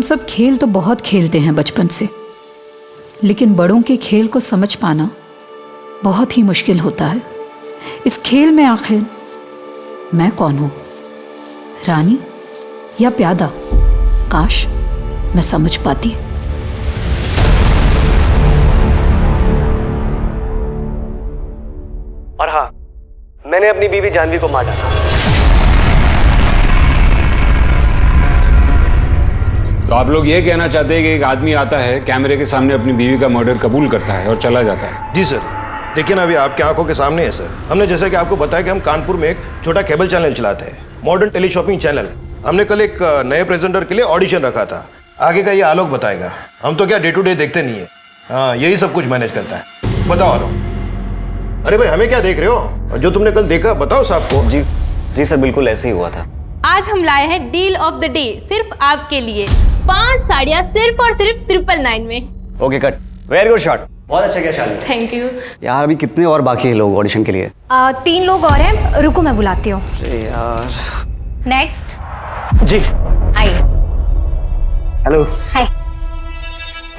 हम सब खेल तो बहुत खेलते हैं बचपन से, लेकिन बड़ों के खेल को समझ पाना बहुत ही मुश्किल होता है। इस खेल में आखिर मैं कौन हूँ, रानी या प्यादा? काश मैं समझ पाती। और हाँ, मैंने अपनी बीवी जानवी को मार डाला। तो आप लोग ये कहना चाहते हैं कि एक आदमी आता है, कैमरे के सामने अपनी बीवी का मर्डर कबूल करता है और चला जाता है? जी सर, देखिए ना, अभी आपकी आंखों के सामने है सर। हमने जैसा कि आपको बताया कि हम कानपुर में एक छोटा केबल चैनल चलाते हैं, मॉडर्न टेली शॉपिंग चैनल। हमने कल एक नए प्रेजेंटर के लिए ऑडिशन रखा था। आगे का ये आलोक बताएगा। हम तो क्या डे टू डे देखते नहीं है। हाँ, यही सब कुछ मैनेज करता है। बताओ आलोक। अरे भाई, हमें क्या देख रहे हो? जो तुमने कल देखा बताओ साहब को। जी सर, बिल्कुल ऐसे ही हुआ था। आज हम लाए हैं डील ऑफ द डे सिर्फ आपके लिए। 5 साड़ियाँ सिर्फ और सिर्फ 999 में। Okay cut, very good shot, बहुत अच्छा किया शालिनी। थैंक यू यार अभी कितने और बाकी हैं लोग ऑडिशन के लिए? 3 लोग और हैं, रुको मैं बुलाती हूँ। यार नेक्स्ट जी, आइए। Hello hi.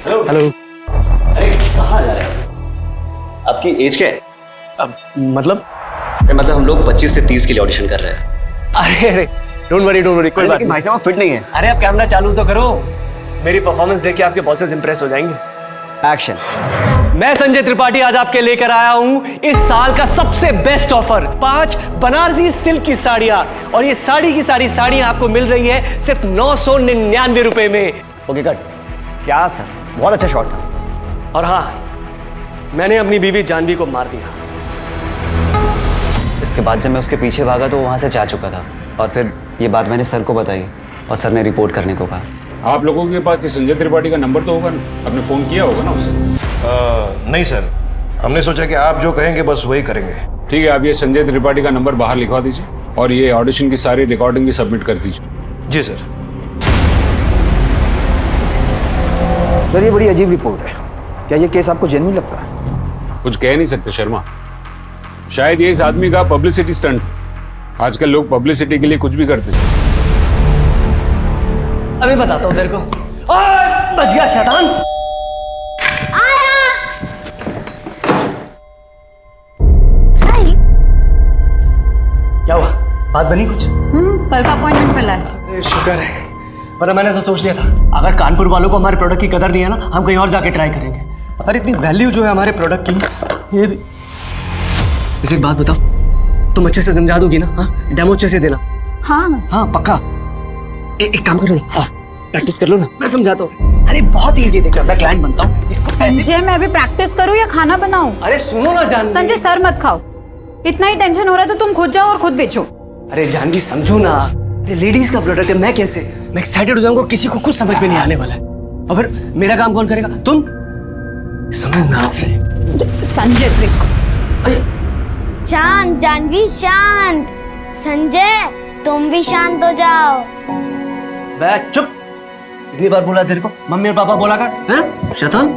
Hello hello. अरे कहाँ जा रहे हैं? आपकी एज क्या है? अब मतलब हम लोग 25 से 30 के लिए ऑडिशन कर रहे हैं। अरे डोंट वरी कोई बात नहीं। भाई साहब फिट नहीं है। अरे आप कैमरा चालू तो करो, मेरी परफॉर्मेंस देख के आपके बॉसेस इंप्रेस हो जाएंगे। एक्शन। मैं संजय त्रिपाठी आज आपके लेकर आया हूं इस साल का सबसे बेस्ट ऑफर, 5 बनारसी सिल्क की साड़ियां, और ये साड़ी की सारी साड़ियां आपको मिल रही है सिर्फ 999 रुपए में। Okay cut. क्या सर, बहुत अच्छा शॉट था। और हाँ, मैंने अपनी बीवी जानवी को मार दिया। इसके बाद जब मैं उसके पीछे भागा तो वो वहां से जा चुका था, और फिर ये बात मैंने सर को बताई और सर ने रिपोर्ट करने को कहा। आप लोगों के पास संजय त्रिपाठी का नंबर तो होगा ना? आपने फोन किया होगा ना उसे? नहीं सर, हमने सोचा कि आप जो कहेंगे बस वही करेंगे। ठीक है, आप ये संजय त्रिपाठी का नंबर बाहर लिखवा दीजिए और ये ऑडिशन की सारी रिकॉर्डिंग भी सबमिट कर दीजिए। जी सर। सर, ये बड़ी अजीब रिपोर्ट है। क्या ये केस आपको जेन्युइन लगता है? कुछ कह नहीं सकते शर्मा, शायद ये इस आदमी का पब्लिसिटी स्टंट। आजकल लोग पब्लिसिटी के लिए कुछ भी करते हैं। अभी बताता हूँ तेरे को। ओए, बच गया शैतान। क्या हुआ, बात बनी कुछ? कल का अपॉइंटमेंट मिला है। शुक्र है, पर मैंने तो सोच लिया था अगर कानपुर वालों को हमारे प्रोडक्ट की कदर नहीं है ना, हम कहीं और जाके ट्राई करेंगे। पर इतनी वैल्यू जो है हमारे प्रोडक्ट की, ये भी। इसे एक बात बताओ, तुम अच्छे से समझा दोगी ना? हाँ, डेमो अच्छे से देना। हाँ पक्का। एक काम करो ना, प्रैक्टिस कर लो ना, मैं समझाता हूँ। अरे बहुत इजी है, देखना मैं क्लाइंट बनता हूँ इसको। संजय, मैं अभी प्रैक्टिस करूँ या खाना बनाऊँ? अरे सुनो ना जानवी। संजय, सर मत खाओ। इतना ही टेंशन हो रहा है तो तुम खुद जाओ और खुद बेचो। अरे जानवी समझो ना, ये लेडीज का प्रोडक्ट है, मैं कैसे मैं एक्साइटेड हो जाऊंगा, किसी को कुछ समझ में नहीं आने वाला है। और फिर मेरा काम कौन करेगा? तुम समझना। संजय ब्रेक। शांत जानवी, शांत। संजय, तुम भी शांत हो जाओ। बे चुप, इतनी बार बोला तेरे को, मम्मी और पापा बोला कर, हैं शैतान।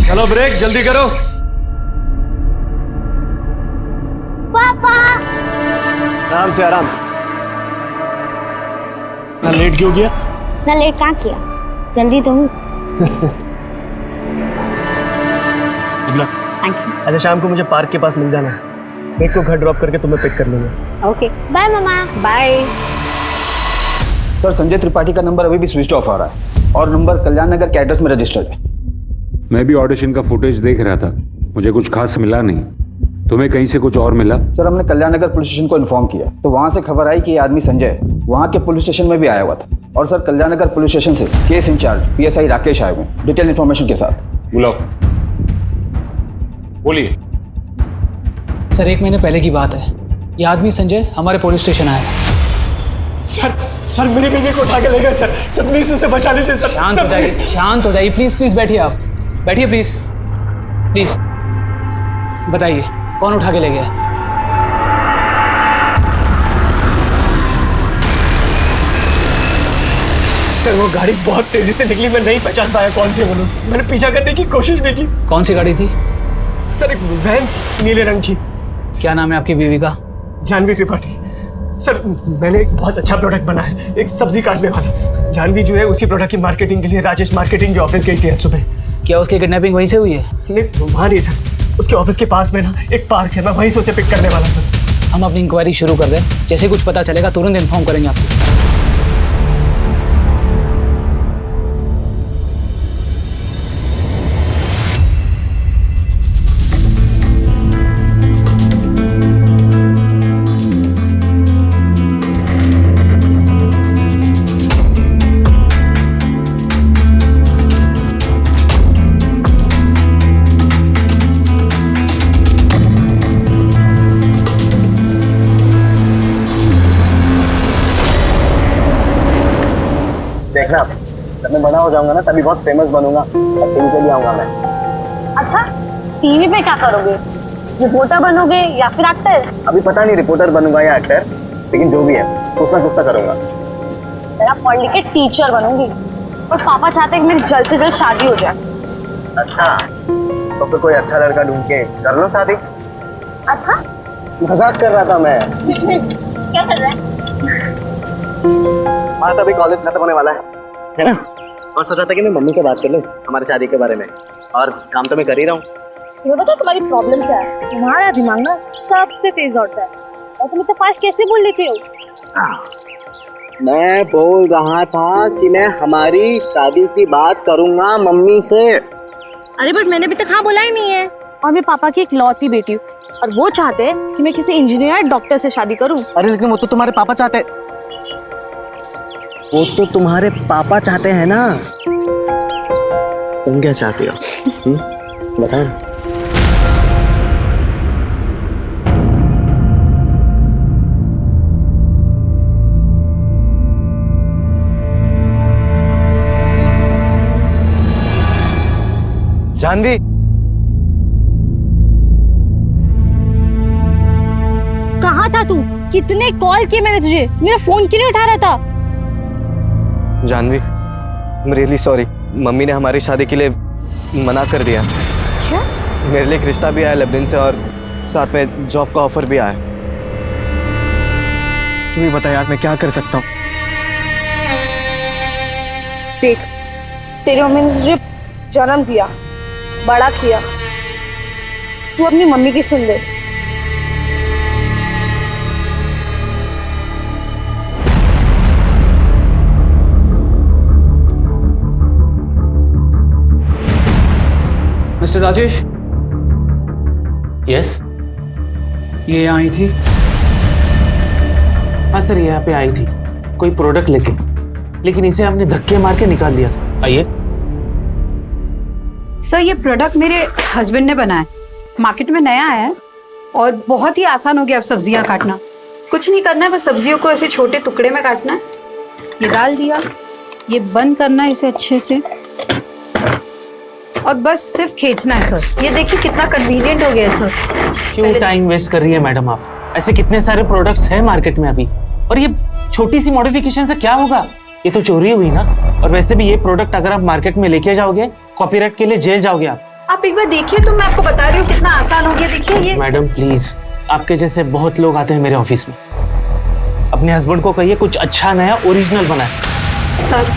चलो ब्रेक जल्दी करो। पापा। आराम से आराम से। ना लेट क्यों किया? ना लेट कहाँ किया, जल्दी तो हूँ। Thank you. अच्छा, शाम को मुझे पार्क के पास मिल जाना है, ब्रेक को घर ड्रॉप करके तुम्हें पिक कर लूंगा। ओके, बाय मामा। बाय। सर, संजय त्रिपाठी का नंबर अभी भी स्विच ऑफ आ रहा है और नंबर कल्याण नगर के एड्रेस में रजिस्टर्ड है। मैं भी ऑडिशन का फुटेज देख रहा था, मुझे कुछ खास मिला नहीं। तुम्हें कहीं से कुछ और मिला? सर, हमने कल्याण नगर पुलिस स्टेशन को इन्फॉर्म किया तो वहां से खबर आई कि ये आदमी संजय वहां के पुलिस स्टेशन में भी आया हुआ था। और सर, कल्याण नगर पुलिस स्टेशन से केस इंचार्ज PSI राकेश आए हुए डिटेल इन्फॉर्मेशन के साथ। बुलाओ। बोलिए। सर, 1 महीने पहले की बात है, ये आदमी संजय हमारे पुलिस स्टेशन आया था। सर मेरी बीवी को उठा के ले गए सर प्लीज उसे बचा लीजिए सर। शांत हो जाइए प्लीज बैठिए। आप बैठिए प्लीज। बताइए कौन उठा के ले गया? सर वो गाड़ी बहुत तेजी से निकली, मैं नहीं पहचान पाया कौन थे वो लोग। मैंने पीछा करने की कोशिश भी की। कौन सी गाड़ी थी? सर एक वैन नीले रंग की। क्या नाम है आपकी बीवी का? जानवी त्रिपाठी। सर मैंने एक बहुत अच्छा प्रोडक्ट बनाया है, एक सब्जी काटने वाला। जानवी जो है उसी प्रोडक्ट की मार्केटिंग के लिए राजेश मार्केटिंग के ऑफिस गई थी आज सुबह। क्या उसकी किडनैपिंग वहीं से हुई है? नहीं वहाँ नहीं सर, उसके ऑफिस के पास में ना एक पार्क है, मैं वहीं से उसे पिक करने वाला था सर। हम अपनी इंक्वायरी शुरू कर दें, जैसे कुछ पता चलेगा तुरंत इन्फॉर्म करेंगे आपको। देखना जब मैं बड़ा हो जाऊंगा ना तभी बहुत फेमस बनूंगा और टीवी पे भी आऊंगा मैं। अच्छा टीवी पे क्या करोगे? रिपोर्टर बनोगे या फिर एक्टर? अभी पता नहीं रिपोर्टर बनूंगा या एक्टर, लेकिन जो भी है कुछ ना कुछ तो करूंगा। मेरा पढ़ लिख के टीचर बनूंगी और पापा चाहते हैं कि मेरी जल्द से जल्द शादी हो जाए। अच्छा तो फिर कोई अच्छा लड़का ढूंढ के कर लो शादी। अच्छा मजाक कर रहा था मैं। क्या कर रहा है? हाँ तभी कॉलेज खत्म होने वाला है ना, और सोचा था कि मैं मम्मी से बात कर लूँ हमारी शादी के बारे में, और काम तो मैं कर ही रहा हूँ। ये बताओ तुम्हारी प्रॉब्लम क्या है? तुम्हारा दिमाग ना सबसे तेज दौड़ता है और तुम इतना फास्ट कैसे बोल लेते हो? मैं बोल रहा था कि मैं हमारी शादी की बात करूंगा मम्मी से। अरे बट मैंने अभी तक हाँ बोला ही नहीं है। और मैं पापा की इकलौती बेटी हूँ और वो चाहते हैं कि मैं किसी इंजीनियर या डॉक्टर से शादी करूँ। अरे लेकिन वो तो तुम्हारे पापा चाहते, वो तो तुम्हारे पापा चाहते हैं ना, तुम क्या चाहती हो? बताओ। जानवी कहाँ था तू? कितने कॉल किए मैंने तुझे, मेरा फोन क्यों नहीं उठा रहा था? Janvi I'm really sorry, mummy ने हमारी शादी के लिए मना कर दिया। क्या? मेरे लिए एक रिश्ता भी आया लेबनान से और साथ में जॉब का ऑफर भी आया। तू ही बता यार मैं क्या कर सकता हूँ? देख तेरी मम्मी ने तुझे जन्म दिया, बड़ा किया, तू अपनी मम्मी की सुन ले। मिस्टर राजेश। यस ये यहाँ आई थी? हाँ सर यहाँ पे आई थी कोई प्रोडक्ट लेके, लेकिन इसे आपने धक्के मार के निकाल दिया था। आइए। सर ये प्रोडक्ट मेरे हस्बैंड ने बनाया, मार्केट में नया आया है और बहुत ही आसान हो गया अब सब्जियां काटना। कुछ नहीं करना है, बस सब्जियों को ऐसे छोटे टुकड़े में काटना है। ये डाल दिया, ये बंद करना है इसे अच्छे से और बस सिर्फ खींचना है सर। ये देखिए कितना कन्वीनियंट हो गया है सर। क्यों टाइम वेस्ट कर रही है मैडम आप? ऐसे कितने सारे प्रोडक्ट्स हैं मार्केट में अभी, और ये छोटी सी मॉडिफिकेशन से क्या होगा? ये तो चोरी हुई ना। और वैसे भी ये प्रोडक्ट अगर आप मार्केट में लेके जाओगे कॉपीराइट के लिए जेल जाओगे आप एक बार देखिए तो मैं आपको बता रही हूँ कितना आसान हो गया। देखिए ये। मैडम प्लीज, आपके जैसे बहुत लोग आते हैं मेरे ऑफिस में, अपने हस्बैंड को कहिए कुछ अच्छा नया ओरिजिनल बनाए। सर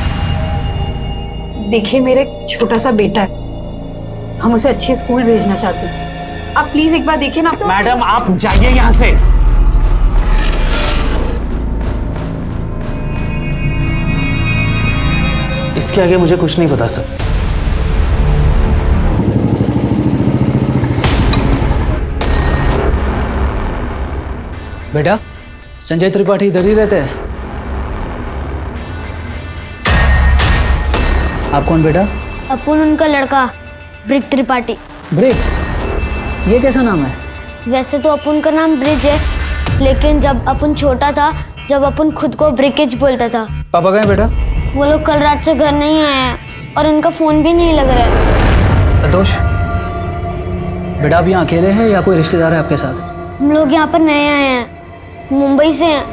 देखिए मेरा छोटा सा बेटा है, हम उसे अच्छे स्कूल भेजना चाहते हैं, आप प्लीज एक बार देखिए ना। तो मैडम आप जाइए यहाँ से। इसके आगे मुझे कुछ नहीं पता सर। बेटा संजय त्रिपाठी इधर ही रहते हैं? आप कौन बेटा? अपुन उनका लड़का, ब्रिक त्रिपाठी। ब्रिक? ये कैसा नाम है? वैसे तो अपुन का नाम ब्रिज है, लेकिन जब अपुन छोटा था, जब अपुन खुद को ब्रिकेज बोलता था। पापा गए बेटा? वो लोग कल रात से घर नहीं आए हैं और इनका फोन भी नहीं लग रहा है। संतोष बेटा आप यहाँ अकेले हैं या कोई रिश्तेदार है आपके साथ? हम लोग यहाँ पर नए आए हैं, मुंबई से हैं,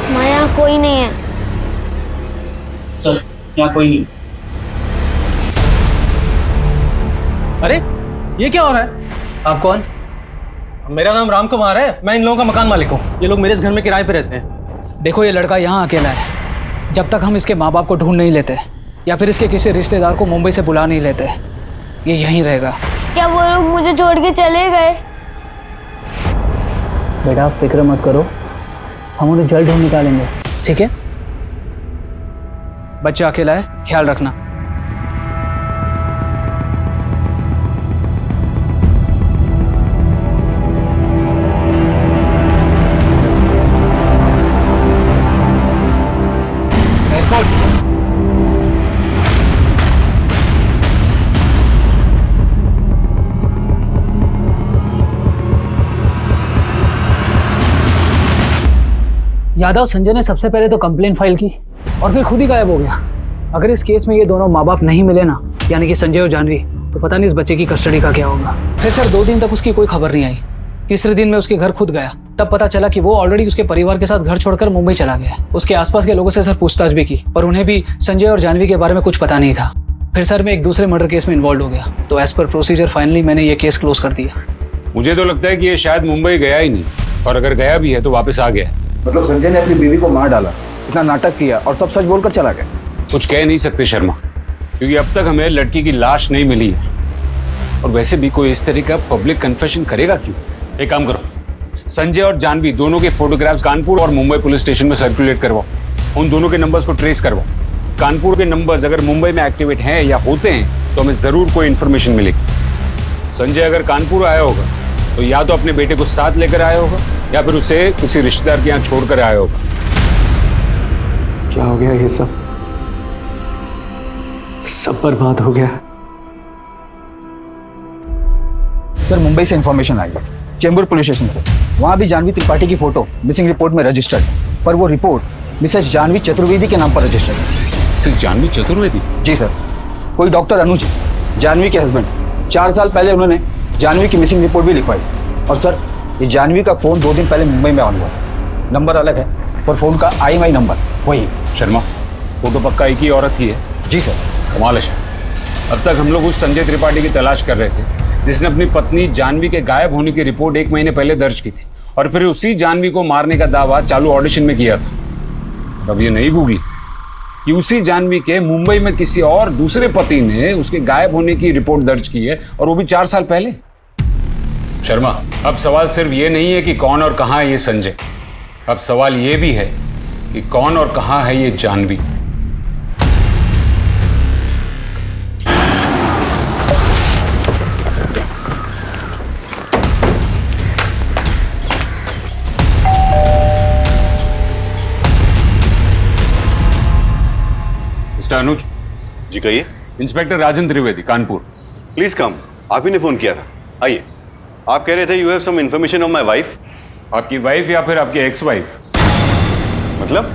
हमारे यहाँ कोई नहीं है। यहाँ कोई नहीं। अरे ये क्या हो रहा है? आप कौन? मेरा नाम राम कुमार है, मैं इन लोगों का मकान मालिक हूँ। ये लोग मेरे इस घर में किराए पे रहते हैं। देखो ये लड़का यहाँ अकेला है। जब तक हम इसके माँ बाप को ढूंढ नहीं लेते या फिर इसके किसी रिश्तेदार को मुंबई से बुला नहीं लेते, ये यहीं रहेगा। क्या वो लोग मुझे छोड़ के चले गए? बेटा फिक्र मत करो, हम उन्हें जल्द ढूंढ निकालेंगे, ठीक है? बच्चा अकेला है, ख्याल रखना। यादव संजय ने सबसे पहले तो कंप्लेन फाइल की और फिर खुद ही गायब हो गया। अगर इस केस में ये दोनों माँ बाप नहीं मिले ना, यानी कि संजय और जानवी, तो पता नहीं इस बच्चे की कस्टडी का क्या होगा। फिर सर 2 दिन तक उसकी कोई खबर नहीं आई। तीसरे दिन में उसके घर खुद गया, तब पता चला कि वो ऑलरेडी उसके परिवार के साथ घर छोड़कर मुंबई चला गया। उसके आसपास के लोगों से सर पूछताछ भी की, पर उन्हें भी संजय और जानवी के बारे में कुछ पता नहीं था। फिर सर मैं एक दूसरे मर्डर केस में इन्वॉल्व हो गया, तो एज पर प्रोसीजर फाइनली मैंने ये केस क्लोज कर दिया। मुझे तो लगता है कि ये शायद मुंबई गया ही नहीं, और अगर गया भी है तो वापस आ गया। मतलब संजय ने अपनी बीवी को मार डाला, इतना नाटक किया और सब सच बोलकर चला गया। कुछ कह नहीं सकते शर्मा, क्योंकि अब तक हमें लड़की की लाश नहीं मिली है। और वैसे भी कोई इस तरह का पब्लिक कन्फेशन करेगा क्यों? एक काम करो, संजय और जानवी दोनों के फोटोग्राफ्स कानपुर और मुंबई पुलिस स्टेशन में सर्कुलेट करवाओ। उन दोनों के नंबर्स को ट्रेस करवाओ। कानपुर के नंबर्स अगर मुंबई में एक्टिवेट हैं या होते हैं तो हमें ज़रूर कोई इन्फॉर्मेशन मिलेगी। संजय अगर कानपुर आया होगा तो या तो अपने बेटे को साथ लेकर आया होगा या फिर उसे किसी रिश्तेदार के यहाँ छोड़कर आया होगा। क्या हो गया? ये सब बर्बाद हो गया। सर मुंबई से इंफॉर्मेशन आई है, चेंबूर पुलिस स्टेशन से। वहाँ भी जानवी त्रिपाठी की फोटो मिसिंग रिपोर्ट में रजिस्टर्ड, पर वो रिपोर्ट मिसेस जानवी चतुर्वेदी के नाम पर रजिस्टर्ड है। मिसेस जानवी चतुर्वेदी? जी सर, कोई डॉक्टर अनुज, जानवी के हस्बैंड। 4 साल पहले उन्होंने जानवी की मिसिंग रिपोर्ट भी लिखवाई। और सर ये जानवी का फ़ोन 2 दिन पहले मुंबई में ऑन हुआ। नंबर अलग है पर फ़ोन का IMEI नंबर वही। शर्मा, फोटो पक्का एक ही औरत की है? जी सर। कमाल है। अब तक हम लोग उस संजय त्रिपाठी की तलाश कर रहे थे जिसने अपनी पत्नी जानवी के गायब होने की रिपोर्ट 1 महीने पहले दर्ज की थी, और फिर उसी जानवी को मारने का दावा चालू ऑडिशन में किया था। अब ये नहीं गूगली कि उसी जानवी के मुंबई में किसी और दूसरे पति ने उसके गायब होने की रिपोर्ट दर्ज की है, और वो भी 4 साल पहले। शर्मा, अब सवाल सिर्फ ये नहीं है कि कौन और कहाँ है ये संजय, अब सवाल ये भी है कि कौन और कहाँ है ये जानवी। मिस्टर अनुज। जी कहिए। Inspector Rajan Trivedi, Kanpur. Please come. आप ही ने फोन किया था, आइए। आप कह रहे थे you have some information on my wife. आपकी वाइफ या फिर आपकी एक्स वाइफ? मतलब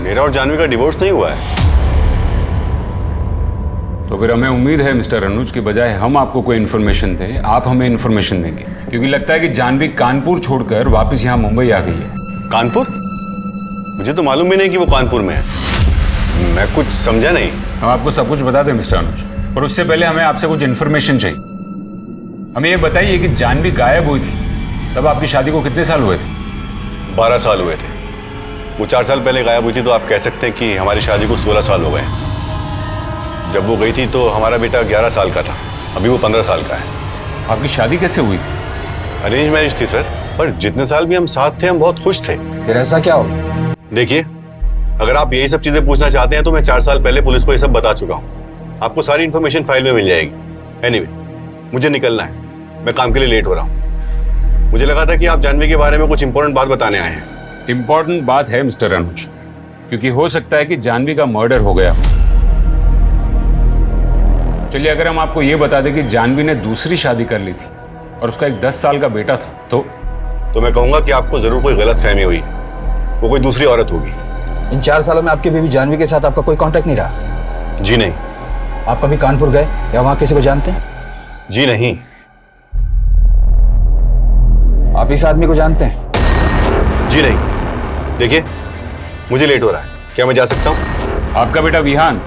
मेरा और जानवी का डिवोर्स नहीं हुआ है? तो फिर हमें उम्मीद है मिस्टर अनुज, की बजाय हम आपको कोई इन्फॉर्मेशन दें, आप हमें इन्फॉर्मेशन देंगे, क्योंकि लगता है कि जानवी कानपुर छोड़कर वापस यहाँ मुंबई आ गई है। कानपुर? मुझे तो मालूम भी नहीं कि वो कानपुर में है। मैं कुछ समझा नहीं। हम आपको सब कुछ बता दें मिस्टर अनुज, पर उससे पहले हमें आपसे कुछ इन्फॉर्मेशन चाहिए। हमें ये बताइए कि जानवी गायब हुई थी तब आपकी शादी को कितने साल हुए थे? 12 साल हुए थे। वो 4 साल पहले गायब हुई थी, तो आप कह सकते हैं कि हमारी शादी को 16 साल हो गए। जब वो गई थी तो हमारा बेटा 11 साल का था, अभी वो 15 साल का है। आपकी शादी कैसे हुई थी? अरेंज मैरिज थी सर, पर जितने साल भी हम साथ थे हम बहुत खुश थे। फिर ऐसा क्या हो? देखिए, अगर आप यही सब चीजें पूछना चाहते हैं तो मैं 4 साल पहले पुलिस को ये सब बता चुका हूँ। आपको सारी इन्फॉर्मेशन फाइल में मिल जाएगी। एनीवे, मुझे निकलना है, मैं काम के लिए लेट हो रहा हूँ। मुझे लगा था कि आप जानवी के बारे में कुछ इंपॉर्टेंट बात बताने आए हैं। इंपॉर्टेंट बात है मिस्टर अनुज, क्योंकि हो सकता है कि जानवी का मर्डर हो गया। चलिए, अगर हम आपको ये बता दें कि जानवी ने दूसरी शादी कर ली थी और उसका एक 10 साल का बेटा था, तो मैं कहूंगा कि आपको जरूर कोई गलत फहमी हुई, वो कोई दूसरी औरत होगी। इन 4 सालों में आपकी बीवी जानवी के साथ आपका कोई कांटेक्ट नहीं रहा? जी नहीं। आप कभी कानपुर गए या वहां किसी को जानते हैं? जी नहीं। आप इस आदमी को जानते हैं? जी नहीं। देखिए, मुझे लेट हो रहा है, क्या मैं जा सकता हूँ? आपका बेटा विहान,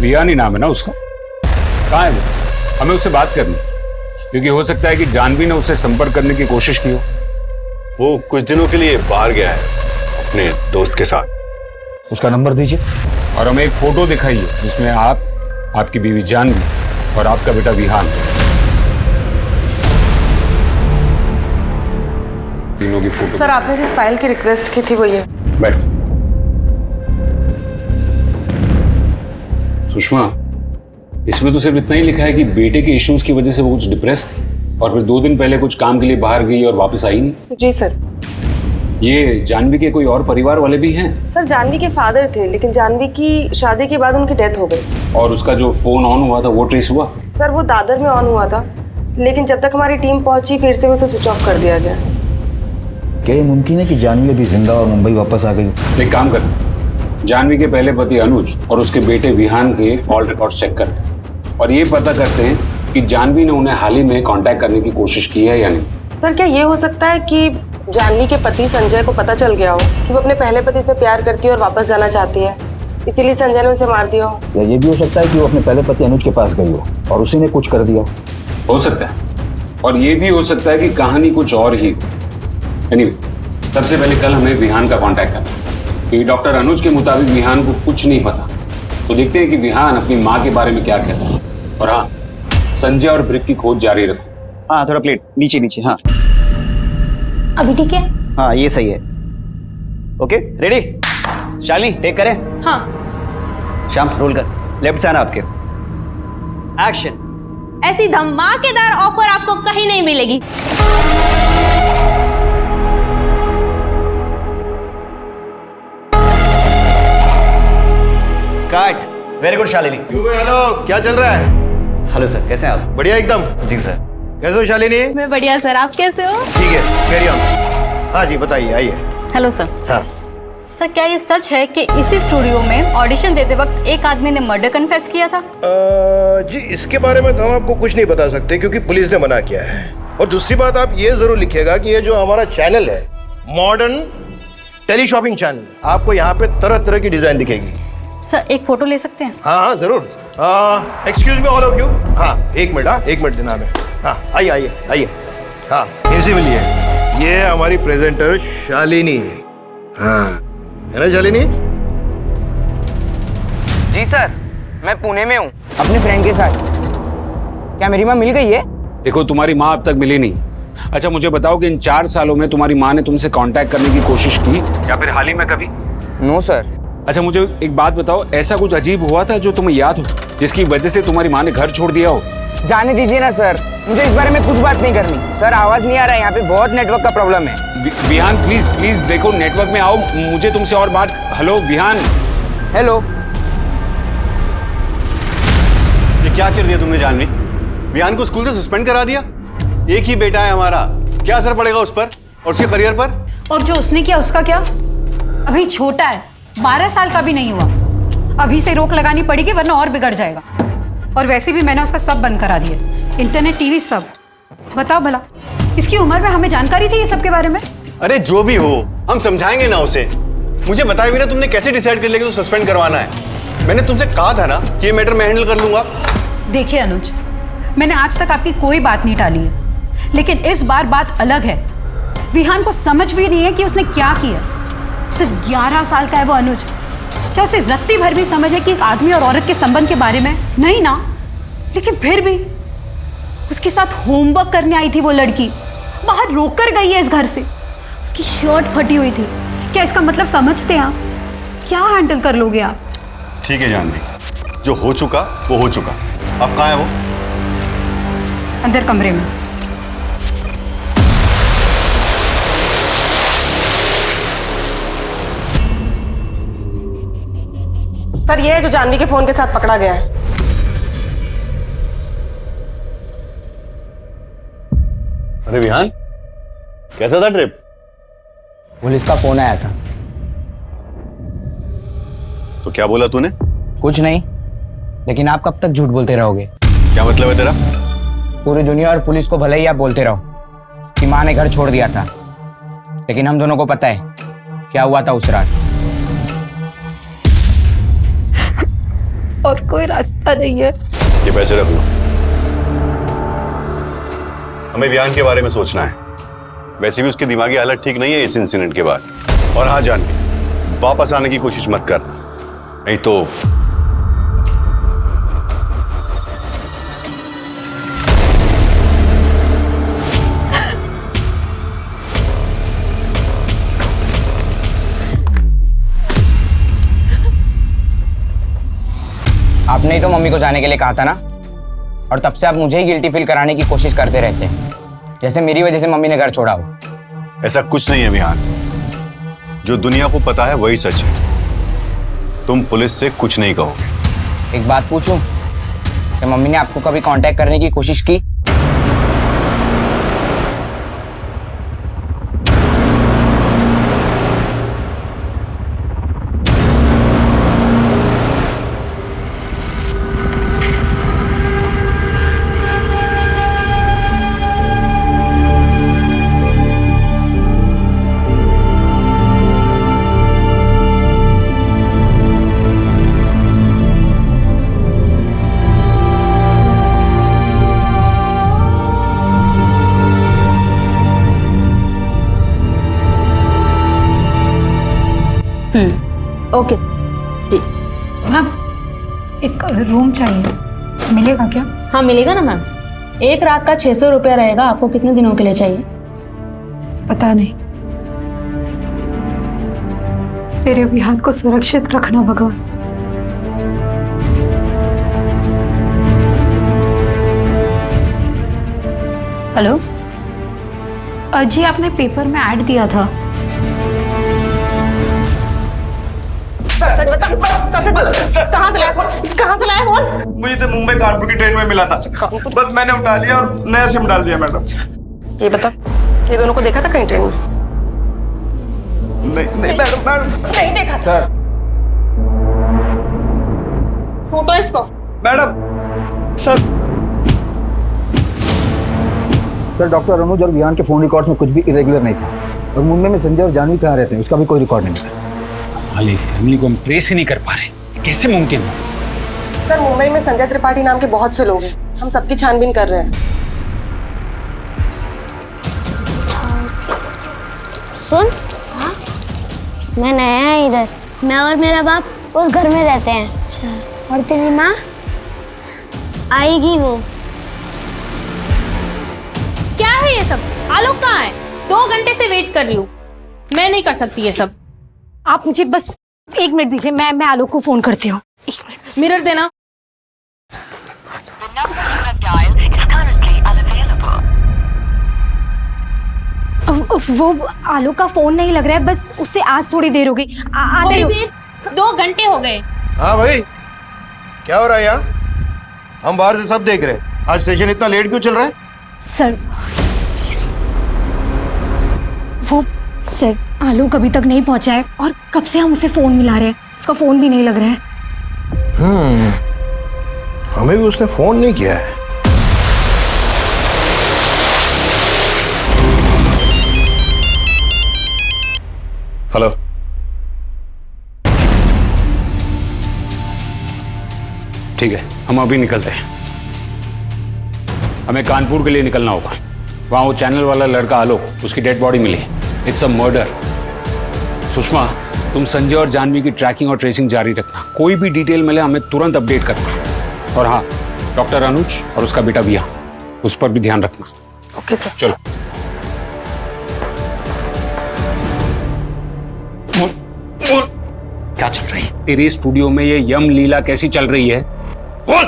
विहान ही नाम है ना उसका? कहाँ है वो? हमें उससे बात करनी, क्योंकि हो सकता है कि जानवी ने उससे संपर्क करने की कोशिश की हो। वो कुछ दिनों के लिए बाहर गया है अपने दोस्त के साथ। उसका नंबर दीजिए और हमें एक फोटो दिखाइए जिसमें आप, आपकी बीवी जानवी और आपका बेटा विहान, तीनों की फोटो। सर, आपने जिस फाइल की रिक्वेस्ट की थी वो ये। बैठ। सुषमा, इसमें तो सिर्फ इतना ही लिखा है कि बेटे के इश्यूज की वजह से वो कुछ डिप्रेस थी और फिर 2 दिन पहले कुछ काम के लिए बाहर गई और वापस आई नहीं। जी सर। ये जानवी के कोई और परिवार वाले भी हैं? सर, जानवी के फादर थे, लेकिन जानवी की शादी के बाद उनकी डेथ हो गई। और उसका जो फोन ऑन हुआ था वो ट्रेस हुआ? सर, वो दादर में ऑन हुआ था, लेकिन जब तक हमारी टीम पहुंची फिर से उसे स्विच ऑफ कर दिया गया। क्या ये मुमकिन है कि जानवी अभी जिंदा और मुंबई वापस आ गई? एक काम कर, जानवी के पहले पति अनुज और उसके बेटे विहान के कॉल रिकॉर्ड्स चेक करते और ये पता करते हैं कि जानवी ने उन्हें हाल ही में कांटेक्ट करने की कोशिश की है या नहीं। सर, क्या ये हो सकता है कि जानवी के पति संजय को पता चल गया हो कि वो अपने पहले पति से प्यार करती है और वापस जाना चाहती है, इसीलिए संजय ने उसे मार दिया हो? या ये भी हो सकता है कि वो अपने पहले पति अनुज के पास गई हो और उसी ने कुछ कर दिया हो सकता है। और ये भी हो सकता है कि कहानी कुछ और ही। एनीवे, सबसे पहले कल हमें विहान का कांटेक्ट करना, क्योंकि डॉक्टर अनुज के मुताबिक विहान को कुछ नहीं पता। तो देखते हैं कि विहान अपनी माँ के बारे में क्या कहता है। और हाँ, संजय और ब्रिक की खोज जारी रखो। हाँ, थोड़ा प्लेट नीचे नीचे। हाँ अभी ठीक है? हाँ, ये सही है। Okay, ready? शालिनी, टेक करें? हाँ। श्याम, रोल कर। लेफ्ट से आना आपके। एक्शन। ऐसी धमाकेदार ऑफर आपको कहीं नहीं मिलेगी। Cut. Very good Shalini. Hello, क्या चल रहा है? हेलो सर, कैसे हैं आप? बढ़िया एकदम। जी सर। कैसे हो शालिनी? मैं बढ़िया सर, आप कैसे हो? ठीक है, कैरी ऑन। हाँ जी, बताइए, आइए। Hello sir. हाँ सर, क्या ये सच है कि इसी स्टूडियो में ऑडिशन देते वक्त एक आदमी ने मर्डर कन्फेस किया था? जी, इसके बारे में तो हम आपको कुछ नहीं बता सकते क्योंकि पुलिस ने मना किया है। और दूसरी बात, आप ये जरूर लिखिएगा कि ये जो हमारा चैनल है, मॉडर्न टेली शॉपिंग चैनल, आपको यहाँ पे तरह तरह की डिजाइन दिखेगी। सर, एक फोटो ले सकते हैं? हाँ हाँ, जरूर। Excuse me all of you. हाँ, एक मिनट। हाँ, एक मिनट देना हमें। हाँ, आइए आइए आइए। हाँ, इनसे मिलिए। ये हमारी प्रेजेंटर शालिनी। हाँ, है ना शालिनी? जी सर, मैं पुणे में हूँ अपनी फ्रेंड के साथ। क्या मेरी माँ मिल गई है? देखो, तुम्हारी माँ अब तक मिली नहीं। अच्छा, मुझे बताओ कि इन 4 सालों में तुम्हारी माँ ने तुमसे कांटेक्ट करने की कोशिश की या फिर हाल ही में कभी? No sir. अच्छा, मुझे एक बात बताओ, ऐसा कुछ अजीब हुआ था जो तुम्हें याद हो, जिसकी वजह से तुम्हारी माँ ने घर छोड़ दिया हो? जाने दीजिए ना सर, मुझे इस बारे में कुछ बात नहीं करनी। सर, आवाज नहीं आ रहा है, यहाँ पे बहुत नेटवर्क का प्रॉब्लम है। विहान, प्लीज प्लीज देखो, नेटवर्क में आओ, मुझे तुमसे और बात। हेलो विहान। हेलो। ये क्या कर दिया तुमने जानवी? विहान को स्कूल से सस्पेंड करा दिया। एक ही बेटा है हमारा, क्या असर पड़ेगा उस पर और उसके करियर पर? और जो उसने किया उसका क्या? अभी छोटा है, 12 साल का भी नहीं हुआ। अभी से रोक लगानी पड़ेगी वरना और बिगड़ जाएगा। और वैसे भी मैंने उसका सब बंद करा दिया, इंटरनेट, टीवी, सब। बताओ भला, इसकी उम्र में हमें जानकारी थी ये सब के बारे में? अरे जो भी हो, हम समझाएंगे ना उसे। मुझे बताए बिना तुमने कैसे डिसाइड कर लिया कि तो सस्पेंड करवाना है? मैंने तुमसे कहा था ना कि ये मैटर मैं हैंडल कर लूंगा। देखिए अनुज, मैंने आज तक आपकी कोई बात नहीं टाली है, लेकिन इस बार बात अलग है। विहान को समझ भी नहीं है कि उसने क्या किया। सिर्फ 11 साल का है वो अनुज। क्या उसे रत्ती भर भी समझ है कि एक आदमी और औरत के संबंध के बारे में? नहीं ना। लेकिन फिर भी उसके साथ होमवर्क करने आई थी वो लड़की, बाहर रोककर गई है इस घर से। उसकी शर्ट फटी हुई थी। क्या इसका मतलब समझते हैं आप? क्या हैंडल कर लोगे आप? ठीक है जानवी, जो हो चुका वो हो चुका। अब कहाँ है वो? अंदर कमरे में। सर, ये है जो जानवी के फोन के साथ पकड़ा गया है। अरे विहान, कैसा था ट्रिप? पुलिस का फोन आया था। तो क्या बोला तूने? कुछ नहीं, लेकिन आप कब तक झूठ बोलते रहोगे? क्या मतलब है तेरा? पूरी दुनिया और पुलिस को भले ही आप बोलते रहो कि माँ ने घर छोड़ दिया था, लेकिन हम दोनों को पता है क्या हुआ था उस रात। और कोई रास्ता नहीं है। ये पैसे रख लो, हमें विहान के बारे में सोचना है। वैसे भी उसकी दिमागी हालत ठीक नहीं है इस इंसिडेंट के बाद। और हाँ जानवी, वापस आने की कोशिश मत कर, नहीं तो आपने ही तो मम्मी को जाने के लिए कहा था ना, और तब से आप मुझे ही गिल्टी फील कराने की कोशिश करते रहते हैं, जैसे मेरी वजह से मम्मी ने घर छोड़ा हो। ऐसा कुछ नहीं है विहान, जो दुनिया को पता है वही सच है। तुम पुलिस से कुछ नहीं कहोगे। एक बात पूछूं, क्या मम्मी ने आपको कभी कांटेक्ट करने की कोशिश की? ओके मैम, एक रूम चाहिए, मिलेगा क्या? हाँ मिलेगा ना मैम। एक रात का 600 रुपया रहेगा। आपको कितने दिनों के लिए चाहिए? पता नहीं। मेरे विहान को सुरक्षित रखना भगवान। हेलो जी, आपने पेपर में ऐड दिया था। सच बता, कहाँ से लाया फोन? कहाँ से लाया फोन? मुझे तो मुंबई कानपुर की ट्रेन में मिला था, बस मैंने उठा लिया और नया सिम डाल दिया मैडम। ये बता, ये दोनों को देखा था कहीं ट्रेन में? नहीं मैडम, नहीं देखा सर। फोटो इसको। मैडम सर डॉक्टर अनुज और विहान के फोन रिकॉर्ड्स में कुछ भी इरेगुलर नहीं था। और मुंबई में संजय और जानवी कहाँ रहते हैं उसका भी कोई रिकॉर्ड नहीं था। वाली फैमिली को हम ट्रेस ही नहीं कर पा रहे, कैसे मुमकिन है? सर मुंबई में संजय त्रिपाठी नाम के बहुत से लोग हैं, हम सबकी छानबीन कर रहे हैं। सुन, हाँ? मैं नया है इधर। मैं और मेरा बाप उस घर में रहते हैं। अच्छा। और तेरी माँ? आएगी वो। क्या है ये सब? आलोक कहाँ है? 2 घंटे से वेट कर रही हूँ। मैं नहीं कर सकती ये सब। आप मुझे बस 1 मिनट दीजिए, मैं आलोक को फोन करती हूँ। 1 मिनट बस। मिरर देना। वो आलोक का फोन नहीं लग रहा है, बस उससे आज थोड़ी देर हो गई। आधे 2 घंटे हो गए। हाँ भाई, क्या हो रहा है यहाँ? हम बाहर से सब देख रहे हैं। आज सेशन इतना लेट क्यों चल रहा है? Sir please. वो सर आलोक अभी तक नहीं पहुंचा है और कब से हम उसे फोन मिला रहे हैं, उसका फोन भी नहीं लग रहा है। हमें भी उसने फोन नहीं किया है। हेलो, ठीक है, हम अभी निकलते हैं। हमें कानपुर के लिए निकलना होगा। वहां वो चैनल वाला लड़का आलोक, उसकी डेड बॉडी मिली। It's a murder. सुषमा, तुम संजय और जानवी की ट्रैकिंग और ट्रेसिंग जारी रखना। कोई भी डिटेल मिले हमें तुरंत अपडेट करना। और हाँ, डॉक्टर अनुज और उसका बेटा विहान, उस पर भी ध्यान रखना। Okay sir. चलो। क्या चल रही है तेरे स्टूडियो में? ये यम लीला कैसी चल रही है? बोल,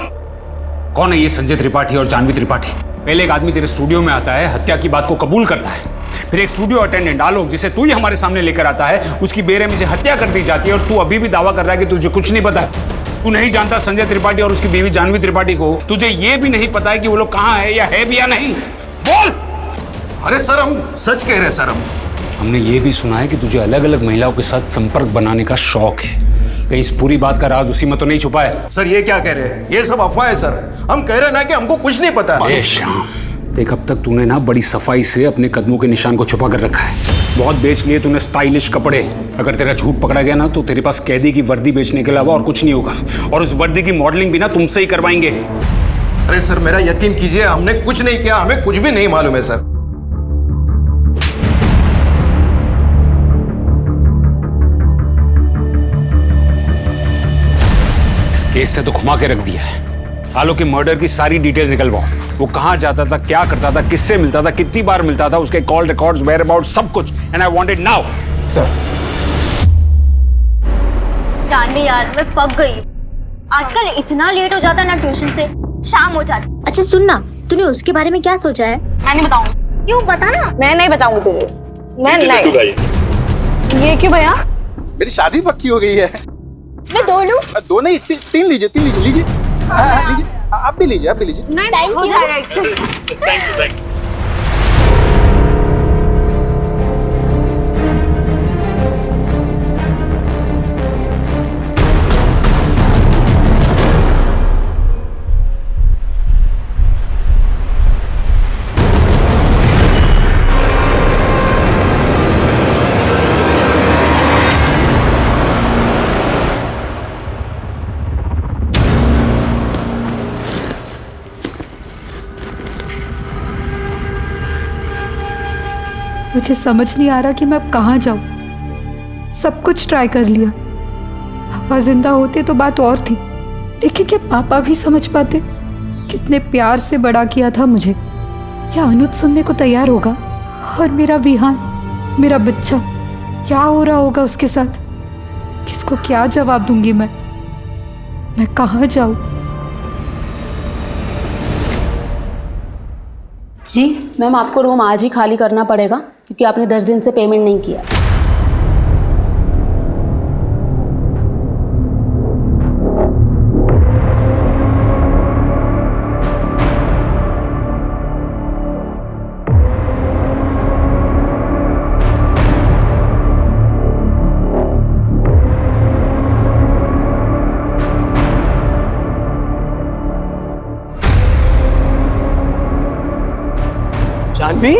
कौन है ये संजय त्रिपाठी और जानवी त्रिपाठी? पहले एक आदमी तेरे स्टूडियो में आता है, हत्या की बात को कबूल करता है, फिर एक स्टूडियो अटेंडेंट आलोक, जिसे तू ही हमारे सामने लेकर आता है, उसकी बेरहमी से हत्या कर दी जाती है और तू अभी भी दावा कर रहा है कि तुझे कुछ नहीं पता। तू नहीं जानता संजय त्रिपाठी और उसकी बीवी जानवी त्रिपाठी को? तुझे ये भी नहीं पता है कि वो लोग कहाँ है या है भी या नहीं? बोल। अरे सर, हम सच कह रहे हैं सर। हमने ये भी सुना है कि तुझे अलग अलग महिलाओं के साथ संपर्क बनाने का शौक है। कहीं इस पूरी बात का राज उसी में तो नहीं छुपा है? सर ये क्या कह रहे हैं? ये सब अफवाह है सर। हम कह रहे हैं ना कि हमको कुछ नहीं पता। श्याम, देख, अब तक तूने ना बड़ी सफाई से अपने कदमों के निशान को छुपा कर रखा है। बहुत बेच लिए तूने स्टाइलिश कपड़े। अगर तेरा झूठ पकड़ा गया ना तो तेरे पास कैदी की वर्दी बेचने के अलावा और कुछ नहीं होगा, और उस वर्दी की मॉडलिंग भी ना तुमसे ही करवाएंगे। अरे सर, मेरा यकीन कीजिए, हमने कुछ नहीं किया, हमें कुछ भी नहीं मालूम है सर। इस केस से तो घुमा के रख दिया है। आलोक के मर्डर की सारी डिटेल्स निकलवाओ। वो कहां जाता था, क्या करता था, किससे मिलता था, कितनी बार मिलता था, उसके कॉल रिकॉर्ड्स, वेयर अबाउट, सब कुछ। And I want it now. Sir Janvi यार, मैं पक गई। आजकल इतना लेट हो जाता ना ट्यूशन से, शाम हो जाती। अच्छा सुन ना, तूने उसके बारे में क्या सोचा है? मैं नहीं बताऊंगी। क्यों, बता ना। मैं नहीं बताऊंगी तुझे। मैं नहीं। ये क्यों भैया? मेरी शादी पक्की हो गई है। मैं दो लूं? दो नहीं, तीन लीजिए, तीन लीजिए, लीजिए। लीजिए, आप भी लीजिए, आप भी लीजिए। Thank you. मुझे समझ नहीं आ रहा कि मैं अब कहाँ जाऊं। सब कुछ ट्राई कर लिया। पापा जिंदा होते तो बात और थी, लेकिन क्या पापा भी समझ पाते? कितने प्यार से बड़ा किया था मुझे। क्या अनुज सुनने को तैयार होगा? और मेरा विहान, मेरा बच्चा, क्या हो रहा होगा उसके साथ? किसको क्या जवाब दूंगी मैं कहाँ जाऊं? जी मैम, आपको रूम आज ही खाली करना पड़ेगा क्योंकि आपने 10 दिन से पेमेंट नहीं किया। जानवी,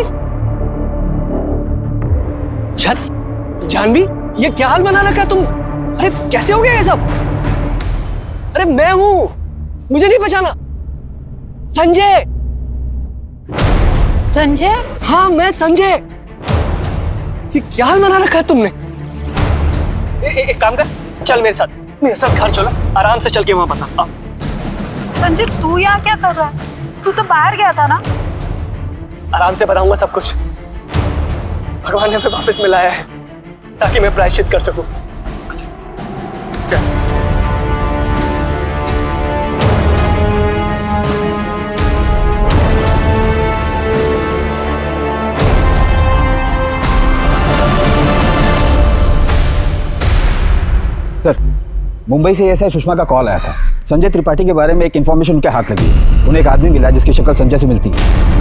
जानवी, ये क्या हाल बना रखा तुम? अरे कैसे हो गया ये सब? अरे मैं हूं, मुझे नहीं पहचाना? संजय। संजय? हाँ मैं संजय। ये क्या हाल बना रखा है तुमने? एक काम कर, चल मेरे साथ घर चलो, आराम से चल के वहां बता। संजय तू यहाँ क्या कर रहा है? तू तो बाहर गया था ना? आराम से बताऊंगा सब कुछ। भगवान ने हमें वापस मिलाया है ताकि मैं प्रायश्चित कर सकूं। चल। सर, मुंबई से एसआई सुषमा का कॉल आया था। संजय त्रिपाठी के बारे में एक इन्फॉर्मेशन उनके हाथ लगी है। उन्हें एक आदमी मिला जिसकी शक्ल संजय से मिलती है।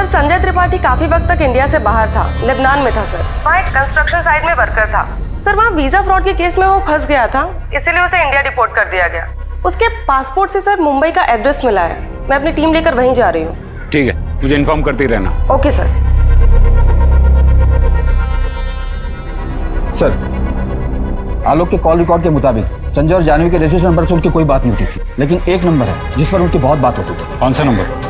संजय त्रिपाठी काफी वक्त तक इंडिया से बाहर था, लेबनान में था सर। वहाँ एक कंस्ट्रक्शन साइट में वर्कर था सर। वहाँ वीजा फ्रॉड के केस में वो फंस गया था, इसीलिए उसे इंडिया डिपोर्ट कर दिया गया। उसके पासपोर्ट से सर मुंबई का एड्रेस मिला है। मैं अपनी टीम लेकर वहीं जा रही हूँ। ठीक है, मुझे इन्फॉर्म करते रहना। Okay sir. सर, आलोक के कॉल रिकॉर्ड के मुताबिक संजय और जानवी के रजिस्ट्रेशन नंबर से उनकी कोई बात नहीं होती थी, लेकिन एक नंबर है जिस पर उनकी बहुत बात होती थी। कौन सा नंबर?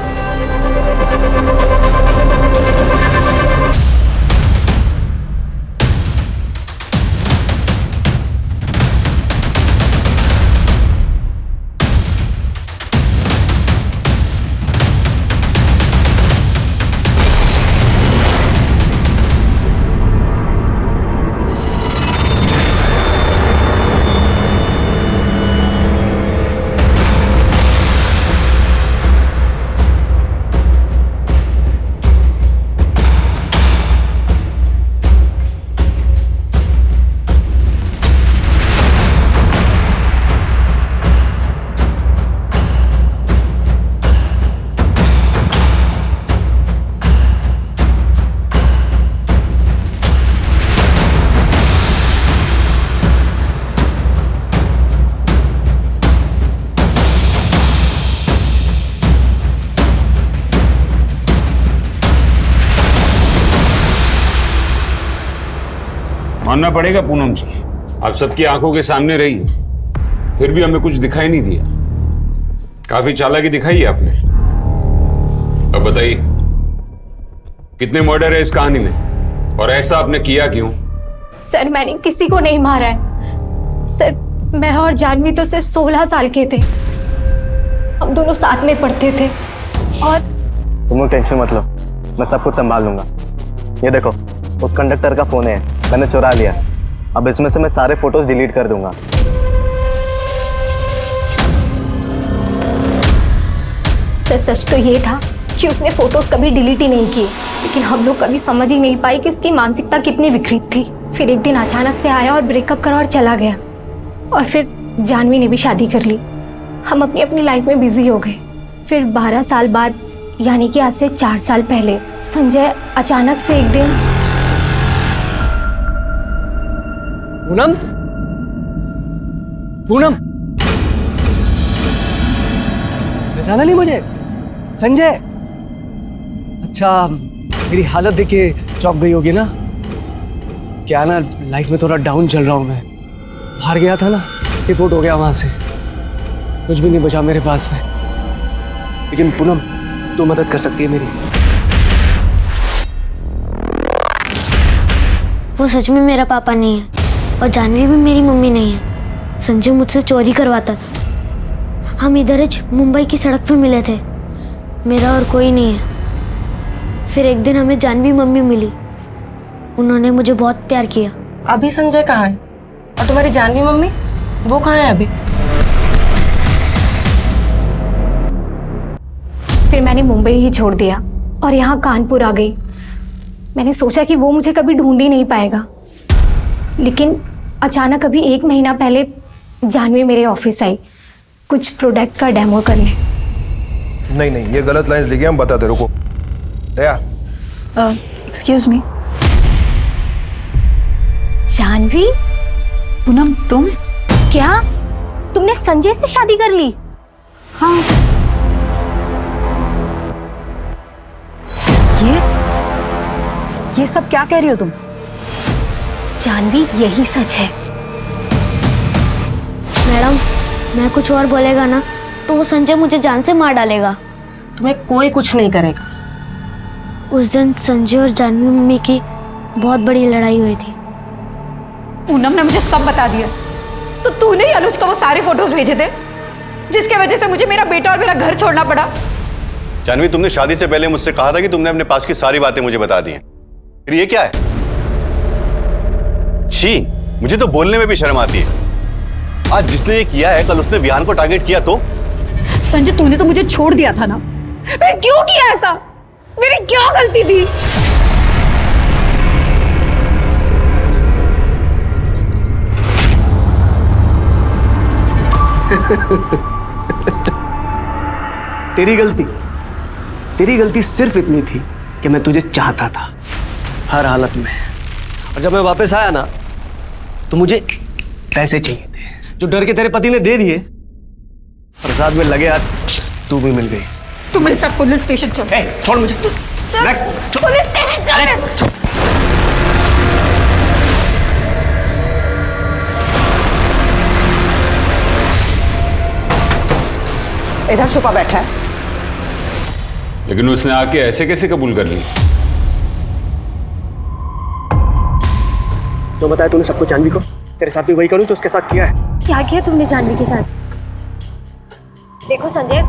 मानना पड़ेगा पूनम जी, आप सबकी आंखों के सामने रही, फिर भी हमें कुछ दिखाई नहीं दिया। काफी चालाकी दिखाई है आपने। अब बताइए, कितने मर्डर है इस कहानी में और ऐसा आपने किया क्यों? सर मैंने किसी को नहीं मारा है सर। मैं और जानवी तो सिर्फ 16 साल के थे, हम दोनों साथ में पढ़ते थे। और तुम लोग टेंशन मत लो, मैं सब कुछ संभाल लूंगा। ये देखो, उस कंडक्टर का फोन है, मैंने चुरा लिया। अब इसमें से मैं सारे फोटोज डिलीट कर दूंगा। सर सच तो ये था कि उसने फोटोज कभी डिलीट ही नहीं किए, लेकिन हम लोग कभी समझ ही नहीं पाए कि उसकी मानसिकता कितनी विकृत थी। फिर एक दिन अचानक से आया और ब्रेकअप करा और चला गया। और फिर जानवी ने भी शादी कर ली। हम अपनी अपनी लाइफ में बिजी हो गए। फिर 12 साल बाद, यानी कि आज से 4 साल पहले, संजय अचानक से एक दिन। पूनम, पूनम, पहचाना नहीं मुझे? संजय। अच्छा, मेरी हालत देख के चौंक गई होगी ना? क्या ना, लाइफ में थोड़ा डाउन चल रहा हूँ मैं। हार गया था ना, रिपोर्ट हो गया वहां से, कुछ भी नहीं बचा मेरे पास में। लेकिन पूनम, तू मदद कर सकती है मेरी। वो सच में मेरा पापा नहीं है और जानवी भी मेरी मम्मी नहीं है। संजय मुझसे चोरी करवाता था। हम इधर ही मुंबई की सड़क पे मिले थे, मेरा और कोई नहीं है। फिर एक दिन हमें जानवी मम्मी मिली, उन्होंने मुझे बहुत प्यार किया। अभी संजय कहाँ है? और तुम्हारी जानवी मम्मी, वो कहाँ है अभी? फिर मैंने मुंबई ही छोड़ दिया और यहाँ कानपुर आ गई। मैंने सोचा कि वो मुझे कभी ढूंढ ही नहीं पाएगा, लेकिन अचानक अभी 1 महीना पहले जानवी मेरे ऑफिस आई कुछ प्रोडक्ट का डेमो करने। नहीं, ये गलत लाइन लिखी, हम बताते, रुको। दया, एक्सक्यूज मी। जानवी? पूनम, तुम? क्या तुमने संजय से शादी कर ली? हाँ। ये सब क्या कह रही हो तुम? जानवी, यही सच है। मैडम, मैं कुछ और बोलेगा ना तो वो संजय मुझे जान से मार डालेगा। तुम्हें कोई कुछ नहीं करेगा। उस दिन संजय और जानवी मम्मी की बहुत बड़ी लड़ाई हुई थी। पूनम ने मुझे सब बता दिया। तो तूने ही अनुज को वो सारे फोटोज भेजे थे जिसके वजह से मुझे मेरा बेटा और मेरा घर छोड़ना पड़ा। जानवी, तुमने शादी से पहले मुझसे कहा था कि तुमने अपने पास की सारी बातें मुझे बता दी हैं। फिर ये क्या है? छी, मुझे तो बोलने में भी शर्म आती है। आज जिसने ये किया है, कल उसने विहान को टारगेट किया तो? संजय, तूने तो मुझे छोड़ दिया था ना। मैं क्यों किया ऐसा? मेरी क्या गलती थी? तेरी गलती सिर्फ इतनी थी कि मैं तुझे चाहता था हर हालत में। और जब मैं वापस आया ना तो मुझे पैसे चाहिए थे जो डर के तेरे पति ने दे दिए, और साथ में लगे हाथ तू भी मिल गई। तू मेरे साथ पुलिस स्टेशन चल। छोड़ मुझे। चल, पुलिस स्टेशन चल। इधर छुपा बैठा है। लेकिन उसने आके ऐसे कैसे कबूल कर ली? तो बताया तूने सबको जानवी को, तेरे साथ भी वही करूं जो उसके साथ किया है। क्या किया तुमने जानवी के साथ? देखो संजय,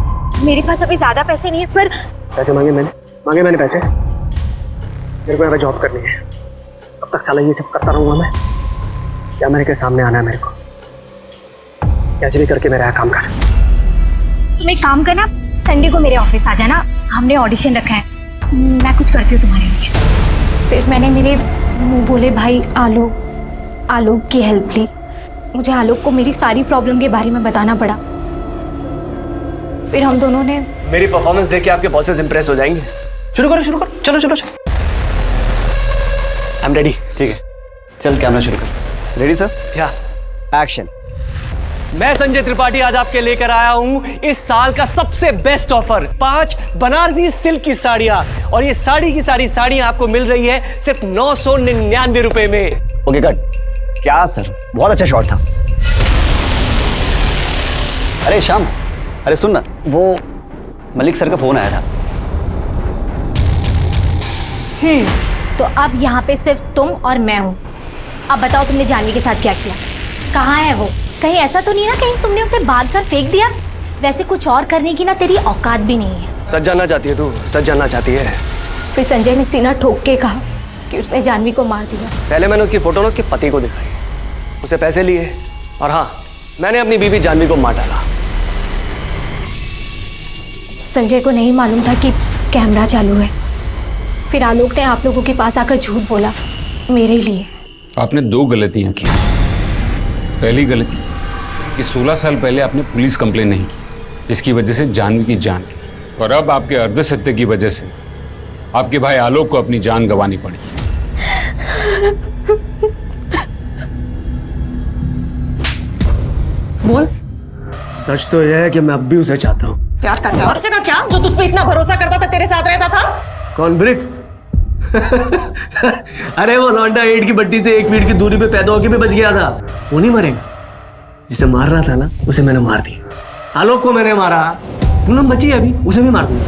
मेरे पास अभी ज्यादा पैसे नहीं है, पर पैसे मांगे मैंने पैसे। मेरे को यहाँ जॉब करनी है। अब तक साला ये सब करता रहूंगा मैं, या मेरे के सामने आना है मेरे को? कैसे भी करके मेरा काम कर। तुम एक काम करना, संडे को मेरे ऑफिस आ जाना, हमने ऑडिशन रखा है, मैं कुछ करती हूँ तुम्हारे लिए। फिर मैंने मेरे मुंह बोले भाई आलोक की हेल्प ली। मुझे आलोक को मेरी सारी प्रॉब्लम के बारे में बताना पड़ा। फिर हम दोनों ने मेरी परफॉर्मेंस देख के आपके बॉसेस इंप्रेस हो जाएंगे। शुरू करो, चलो। I am ready. ठीक है, चल कैमरा शुरू कर। Ready sir? क्या? एक्शन। मैं संजय त्रिपाठी आज आपके लेकर आया हूं इस साल का सबसे बेस्ट ऑफर, 5 बनारसी सिल्क की साड़ियां। और ये साड़ी की सारी साड़ियां आपको मिल रही है सिर्फ 999 रुपए में। Okay cut. क्या सर, बहुत अच्छा शॉट था। अरे श्याम, अरे सुन ना, वो मलिक सर का फोन आया था। तो अब यहाँ पे सिर्फ तुम और मैं हूँ। अब बताओ तुमने जानवी के साथ क्या किया? कहाँ है वो? कहीं ऐसा तो नहीं ना कहीं तुमने उसे बांध कर फेंक दिया? वैसे कुछ और करने की ना तेरी औकात भी नहीं है। सच जानना चाहती है तू? सच जानना चाहती है? फिर संजय ने सीना ठोक के कहा कि उसने जानवी को मार दिया। पहले मैंने उसकी फोटो ना उसके पति को दिखाई, उसे पैसे लिए, और हाँ, मैंने अपनी बीवी जानवी को मार डाला। संजय को नहीं मालूम था कि कैमरा चालू है। फिर आलोक ने आप लोगों के पास आकर झूठ बोला मेरे लिए। आपने 2 गलतियां की। पहली गलती कि 16 साल पहले आपने पुलिस कंप्लेन नहीं की, जिसकी वजह से जानवी की जान गई। और अब आपके अर्धसत्य की वजह से आपके भाई आलोक को अपनी जान गंवानी पड़ी। बोल। सच तो यह है कि मैं अब भी उसे चाहता हूँ। प्यार करता है और जगह क्या, जो तुझ पे इतना भरोसा करता था, तेरे साथ रहता था? कौन, ब्रिक? अरे वो लौंडा 8 की बट्टी से 1 फीट की दूरी पे पैदा होके भी बच गया था। वो नहीं मरेगा। जिसे मार रहा था ना, उसे मैंने मार दिया। आलोक को मैंने मारा, पूनम बची है अभी, उसे भी मार दूंगा।